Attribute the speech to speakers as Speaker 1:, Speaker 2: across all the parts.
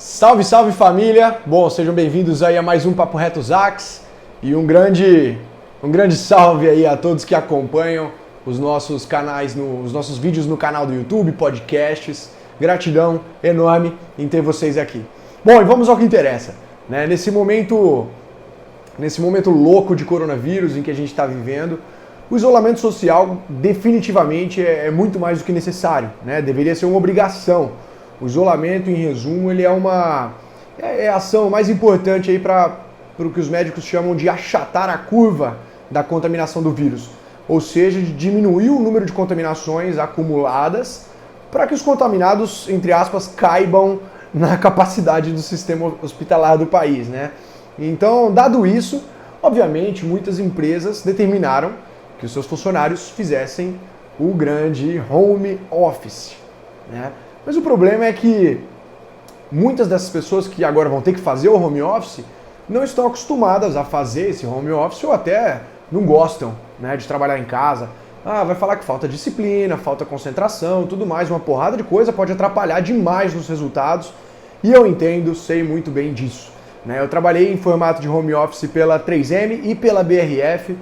Speaker 1: Salve, salve família! Bom, sejam bem-vindos aí a mais um Papo Reto Zax e um grande salve aí a todos que acompanham os nossos canais, os nossos vídeos no canal do YouTube, podcasts. Gratidão enorme em ter vocês aqui. Bom, e vamos ao que interessa, né? Nesse momento louco de coronavírus em que a gente está vivendo, o isolamento social definitivamente é muito mais do que necessário, né? Deveria ser uma obrigação. O isolamento, em resumo, ele é a ação mais importante aí para o que os médicos chamam de achatar a curva da contaminação do vírus. Ou seja, de diminuir o número de contaminações acumuladas para que os contaminados, entre aspas, caibam na capacidade do sistema hospitalar do país, né? Então, dado isso, obviamente, muitas empresas determinaram que os seus funcionários fizessem o grande home office, né? Mas o problema é que muitas dessas pessoas que agora vão ter que fazer o home office não estão acostumadas a fazer esse home office ou até não gostam, né, de trabalhar em casa. Vai falar que falta disciplina, falta concentração, tudo mais, uma porrada de coisa pode atrapalhar demais nos resultados e eu entendo, sei muito bem disso, né? Eu trabalhei em formato de home office pela 3M e pela BRF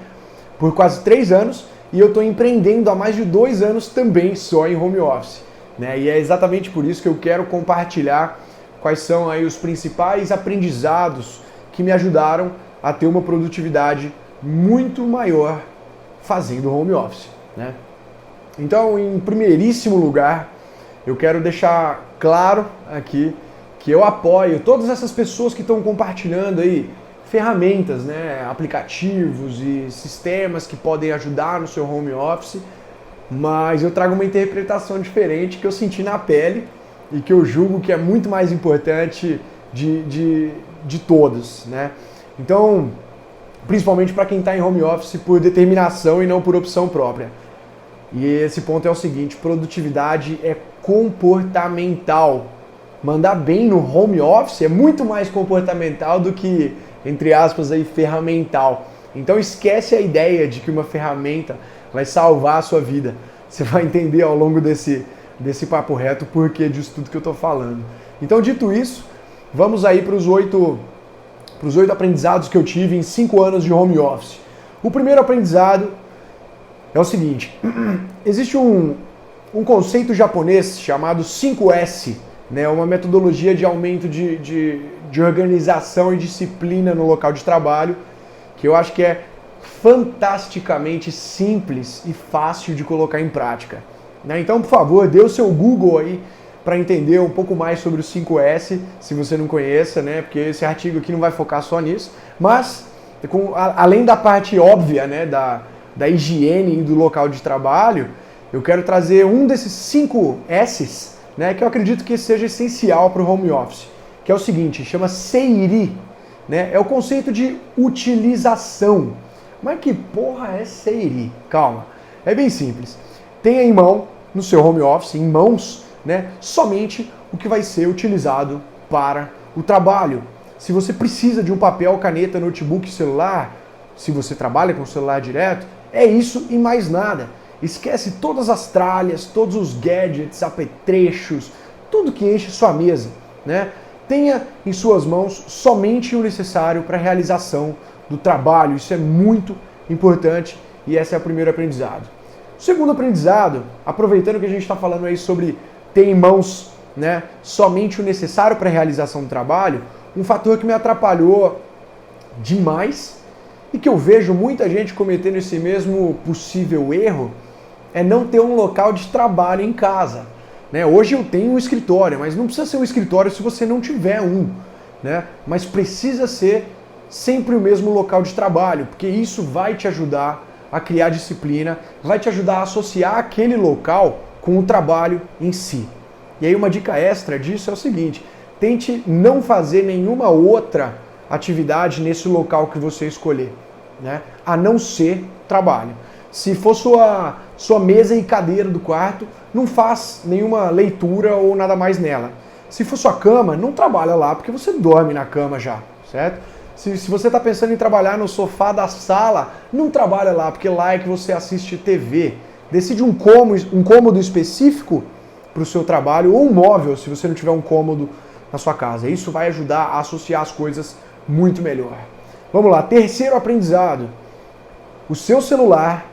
Speaker 1: por quase 3 anos e eu estou empreendendo há mais de 2 anos também só em home office. Né? E é exatamente por isso que eu quero compartilhar quais são aí os principais aprendizados que me ajudaram a ter uma produtividade muito maior fazendo home office, né? Então, em primeiríssimo lugar, eu quero deixar claro aqui que eu apoio todas essas pessoas que estão compartilhando aí ferramentas, né, aplicativos e sistemas que podem ajudar no seu home office. Mas eu trago uma interpretação diferente que eu senti na pele e que eu julgo que é muito mais importante de todas, né? Então, principalmente para quem está em home office por determinação e não por opção própria. E esse ponto é o seguinte: produtividade é comportamental. Mandar bem no home office é muito mais comportamental do que, entre aspas, aí, ferramental. Então esquece a ideia de que uma ferramenta vai salvar a sua vida. Você vai entender ao longo desse papo reto o porquê disso tudo que eu estou falando. Então, dito isso, vamos aí para os 8 aprendizados que eu tive em 5 anos de home office. O primeiro aprendizado é o seguinte: existe um conceito japonês chamado 5S, né? Uma metodologia de aumento de organização e disciplina no local de trabalho, que eu acho que é fantasticamente simples e fácil de colocar em prática, né? Então, por favor, dê o seu Google aí para entender um pouco mais sobre o 5S, se você não conheça, né? Porque esse artigo aqui não vai focar só nisso, mas além da parte óbvia, né, da higiene do local de trabalho, eu quero trazer um desses 5 S's, né, que eu acredito que seja essencial para o home office, que é o seguinte: chama Seiri, né? É o conceito de utilização. Mas que porra é Seiri? Calma, é bem simples. Tenha em mão, no seu home office, em mãos, né, somente o que vai ser utilizado para o trabalho. Se você precisa de um papel, caneta, notebook, celular, se você trabalha com o celular direto, é isso e mais nada. Esquece todas as tralhas, todos os gadgets, apetrechos, tudo que enche sua mesa, né? Tenha em suas mãos somente o necessário para a realização do trabalho. Isso é muito importante e esse é o primeiro aprendizado. O segundo aprendizado, aproveitando que a gente está falando aí sobre ter em mãos, né, somente o necessário para a realização do trabalho, um fator que me atrapalhou demais e que eu vejo muita gente cometendo esse mesmo possível erro é não ter um local de trabalho em casa, né? Hoje eu tenho um escritório, mas não precisa ser um escritório se você não tiver um, né? Mas precisa ser sempre o mesmo local de trabalho, porque isso vai te ajudar a criar disciplina, vai te ajudar a associar aquele local com o trabalho em si. E aí uma dica extra disso é o seguinte: tente não fazer nenhuma outra atividade nesse local que você escolher, né? A não ser trabalho. Se for sua mesa e cadeira do quarto, não faz nenhuma leitura ou nada mais nela. Se for sua cama, não trabalha lá, porque você dorme na cama já, certo? Se você está pensando em trabalhar no sofá da sala, não trabalha lá, porque lá é que você assiste TV. Decide um cômodo específico para o seu trabalho, ou um móvel, se você não tiver um cômodo na sua casa. Isso vai ajudar a associar as coisas muito melhor. Vamos lá, terceiro aprendizado. O seu celular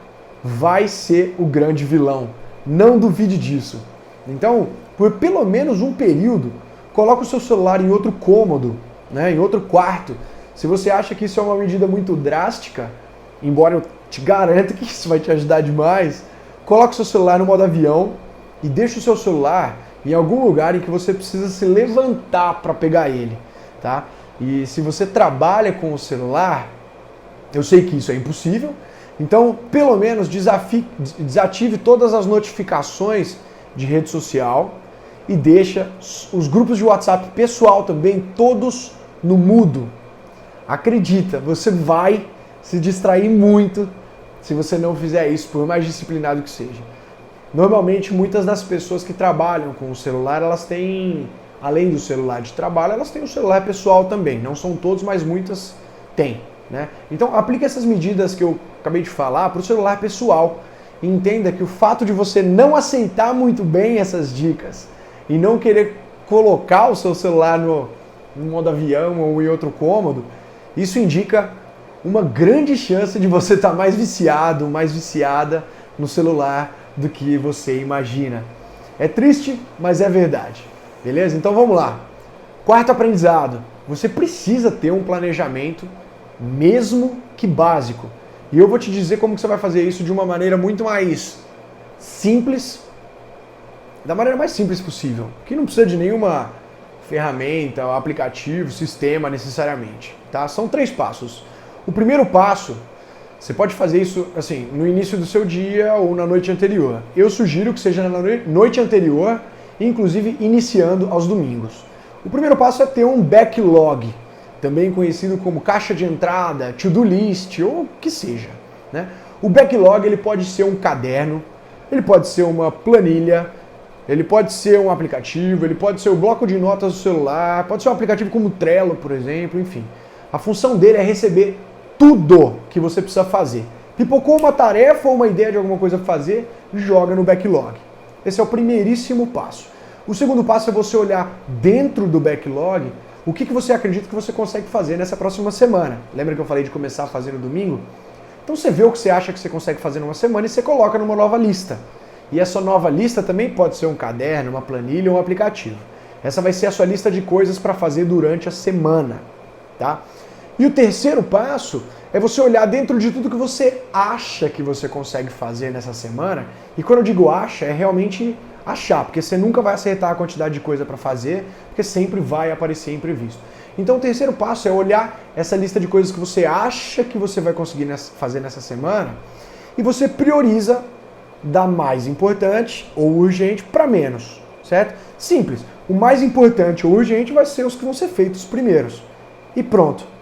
Speaker 1: vai ser o grande vilão. Não duvide disso. Então, por pelo menos um período, coloque o seu celular em outro cômodo, né, em outro quarto. Se você acha que isso é uma medida muito drástica, embora eu te garanta que isso vai te ajudar demais, coloque o seu celular no modo avião e deixe o seu celular em algum lugar em que você precisa se levantar para pegar ele, tá? E se você trabalha com o celular, eu sei que isso é impossível, então pelo menos desative todas as notificações de rede social e deixa os grupos de WhatsApp pessoal também todos no mudo. Acredita, você vai se distrair muito se você não fizer isso, por mais disciplinado que seja. Normalmente, muitas das pessoas que trabalham com o celular, elas têm, além do celular de trabalho, elas têm o celular pessoal também. Não são todos, mas muitas têm, né? Então, aplique essas medidas que eu acabei de falar para o celular pessoal. E entenda que o fato de você não aceitar muito bem essas dicas e não querer colocar o seu celular no modo avião ou em outro cômodo, isso indica uma grande chance de você estar mais viciado, mais viciada no celular do que você imagina. É triste, mas é verdade. Beleza? Então vamos lá. Quarto aprendizado. Você precisa ter um planejamento, mesmo que básico. E eu vou te dizer como que você vai fazer isso de uma maneira muito mais simples, da maneira mais simples possível, que não precisa de nenhuma ferramenta, aplicativo, sistema necessariamente, tá? São 3 passos. O primeiro passo, você pode fazer isso assim, no início do seu dia ou na noite anterior. Eu sugiro que seja na noite anterior, inclusive iniciando aos domingos. O primeiro passo é ter um backlog, também conhecido como caixa de entrada, to-do list ou o que seja, né? O backlog ele pode ser um caderno, ele pode ser uma planilha, ele pode ser um aplicativo, ele pode ser o bloco de notas do celular, pode ser um aplicativo como o Trello, por exemplo, enfim. A função dele é receber tudo que você precisa fazer. Pipocou uma tarefa ou uma ideia de alguma coisa para fazer, joga no backlog. Esse é o primeiríssimo passo. O segundo passo é você olhar dentro do backlog o que você acredita que você consegue fazer nessa próxima semana. Lembra que eu falei de começar a fazer no domingo? Então você vê o que você acha que você consegue fazer numa semana e você coloca numa nova lista. E essa nova lista também pode ser um caderno, uma planilha ou um aplicativo. Essa vai ser a sua lista de coisas para fazer durante a semana, tá? E o terceiro passo é você olhar dentro de tudo que você acha que você consegue fazer nessa semana. E quando eu digo acha, é realmente achar, porque você nunca vai acertar a quantidade de coisa para fazer, porque sempre vai aparecer imprevisto. Então o terceiro passo é olhar essa lista de coisas que você acha que você vai conseguir fazer nessa semana e você prioriza da mais importante ou urgente para menos, certo? Simples. O mais importante ou urgente vai ser os que vão ser feitos primeiros. E pronto.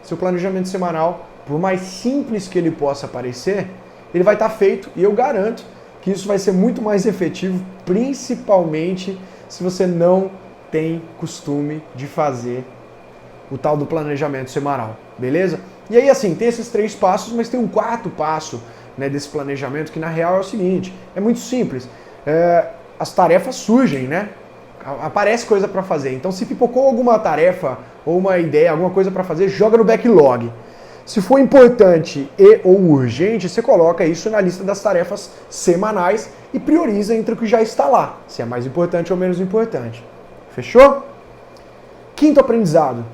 Speaker 1: Seu planejamento semanal, por mais simples que ele possa parecer, ele vai estar feito e eu garanto que isso vai ser muito mais efetivo, principalmente se você não tem costume de fazer o tal do planejamento semanal, beleza? E aí assim, tem esses 3 passos, mas tem um quarto passo, né, desse planejamento que na real é o seguinte, é muito simples, as tarefas surgem, né? Aparece coisa para fazer, então se pipocou alguma tarefa ou uma ideia, alguma coisa para fazer, joga no backlog. Se for importante e ou urgente, você coloca isso na lista das tarefas semanais e prioriza entre o que já está lá, se é mais importante ou menos importante. Fechou? Quinto aprendizado.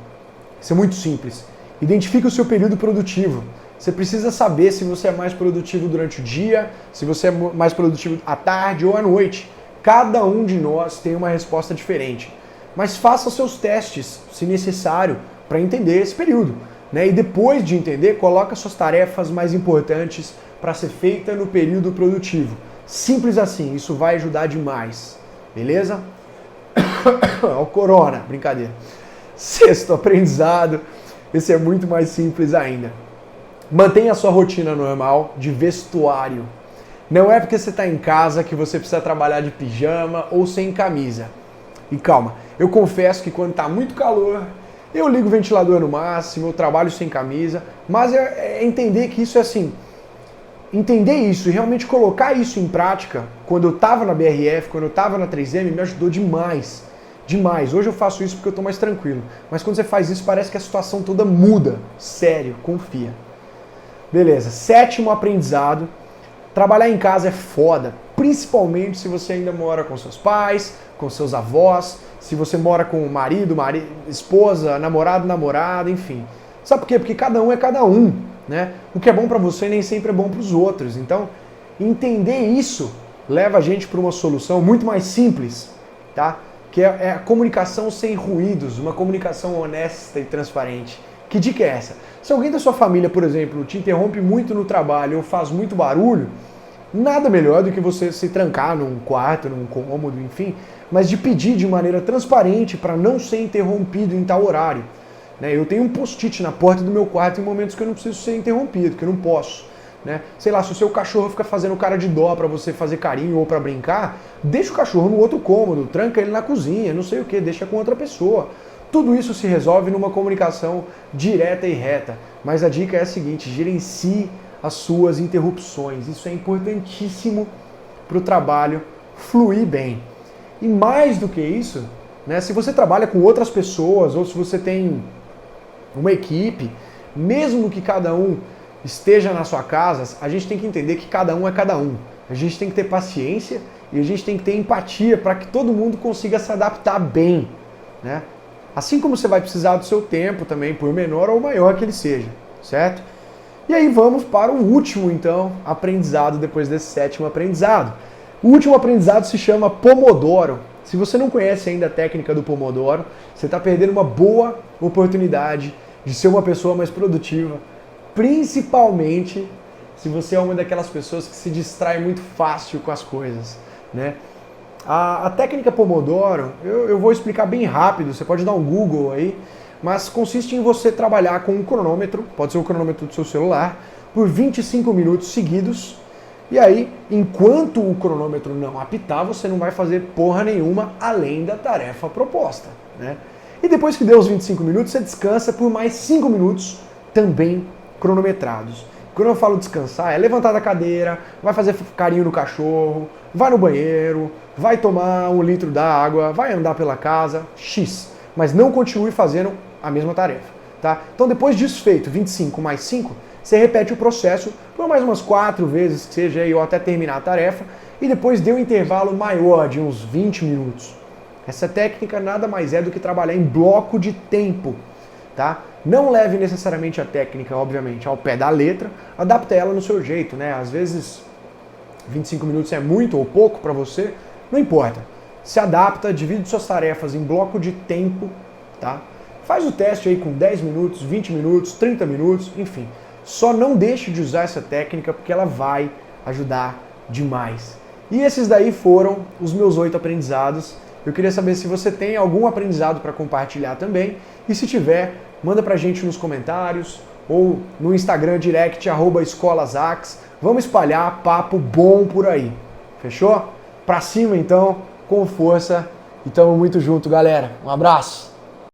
Speaker 1: Isso é muito simples. Identifique o seu período produtivo. Você precisa saber se você é mais produtivo durante o dia, se você é mais produtivo à tarde ou à noite. Cada um de nós tem uma resposta diferente. Mas faça seus testes, se necessário, para entender esse período. Né? E depois de entender, coloca suas tarefas mais importantes para ser feita no período produtivo. Simples assim, isso vai ajudar demais. Beleza? Ó, o corona, brincadeira. Sexto aprendizado, esse é muito mais simples ainda. Mantenha a sua rotina normal de vestuário. Não é porque você está em casa que você precisa trabalhar de pijama ou sem camisa. E calma, eu confesso que quando está muito calor, eu ligo o ventilador no máximo, eu trabalho sem camisa, mas é entender que isso é assim, entender isso e realmente colocar isso em prática, quando eu estava na BRF, quando eu estava na 3M, me ajudou demais. demais. Hoje eu faço isso porque eu tô mais tranquilo. Mas quando você faz isso, parece que a situação toda muda. Sério, confia. Beleza, 7º aprendizado. Trabalhar em casa é foda, principalmente se você ainda mora com seus pais, com seus avós, se você mora com o marido, esposa, namorado, namorada, enfim. Sabe por quê? Porque cada um é cada um, né? O que é bom pra você nem sempre é bom pros outros. Então, entender isso leva a gente para uma solução muito mais simples, tá? Que é a comunicação sem ruídos, uma comunicação honesta e transparente. Que dica é essa? Se alguém da sua família, por exemplo, te interrompe muito no trabalho ou faz muito barulho, nada melhor do que você se trancar num quarto, num cômodo, enfim, mas de pedir de maneira transparente para não ser interrompido em tal horário. Eu tenho um post-it na porta do meu quarto em momentos que eu não preciso ser interrompido, que eu não posso. Sei lá, se o seu cachorro fica fazendo cara de dó para você fazer carinho ou para brincar, deixa o cachorro no outro cômodo, tranca ele na cozinha, não sei o que, deixa com outra pessoa. Tudo isso se resolve numa comunicação direta e reta. Mas a dica é a seguinte, gerencie as suas interrupções. Isso é importantíssimo para o trabalho fluir bem. E mais do que isso, se você trabalha com outras pessoas ou se você tem uma equipe, mesmo que cada um esteja na sua casa, a gente tem que entender que cada um é cada um. A gente tem que ter paciência e a gente tem que ter empatia para que todo mundo consiga se adaptar bem, Assim como você vai precisar do seu tempo também, por menor ou maior que ele seja, certo? E aí vamos para o último, então, aprendizado depois desse 7º aprendizado. O último aprendizado se chama Pomodoro. Se você não conhece ainda a técnica do Pomodoro, você está perdendo uma boa oportunidade de ser uma pessoa mais produtiva, principalmente se você é uma daquelas pessoas que se distrai muito fácil com as coisas, A técnica Pomodoro, eu vou explicar bem rápido, você pode dar um Google aí, mas consiste em você trabalhar com um cronômetro, pode ser o cronômetro do seu celular, por 25 minutos seguidos, e aí, enquanto o cronômetro não apitar, você não vai fazer porra nenhuma além da tarefa proposta, E depois que deu os 25 minutos, você descansa por mais 5 minutos, também cronometrados. Quando eu falo descansar, é levantar da cadeira, vai fazer carinho no cachorro, vai no banheiro, vai tomar 1 litro d'água, vai andar pela casa, X. Mas não continue fazendo a mesma tarefa, tá? Então depois disso feito, 25 mais 5, você repete o processo por mais umas 4 vezes, que seja aí, ou até terminar a tarefa, e depois dê um intervalo maior, de uns 20 minutos. Essa técnica nada mais é do que trabalhar em bloco de tempo, tá? Não leve necessariamente a técnica, obviamente, ao pé da letra, adapte ela no seu jeito, Às vezes 25 minutos é muito ou pouco para você, não importa. Se adapta, divide suas tarefas em bloco de tempo, tá? Faz o teste aí com 10 minutos, 20 minutos, 30 minutos, enfim. Só não deixe de usar essa técnica porque ela vai ajudar demais. E esses daí foram os meus 8 aprendizados. Eu queria saber se você tem algum aprendizado para compartilhar também. E se tiver, manda pra gente nos comentários ou no Instagram direct @escolasax. Vamos espalhar papo bom por aí. Fechou? Pra cima então, com força. E tamo muito junto, galera. Um abraço.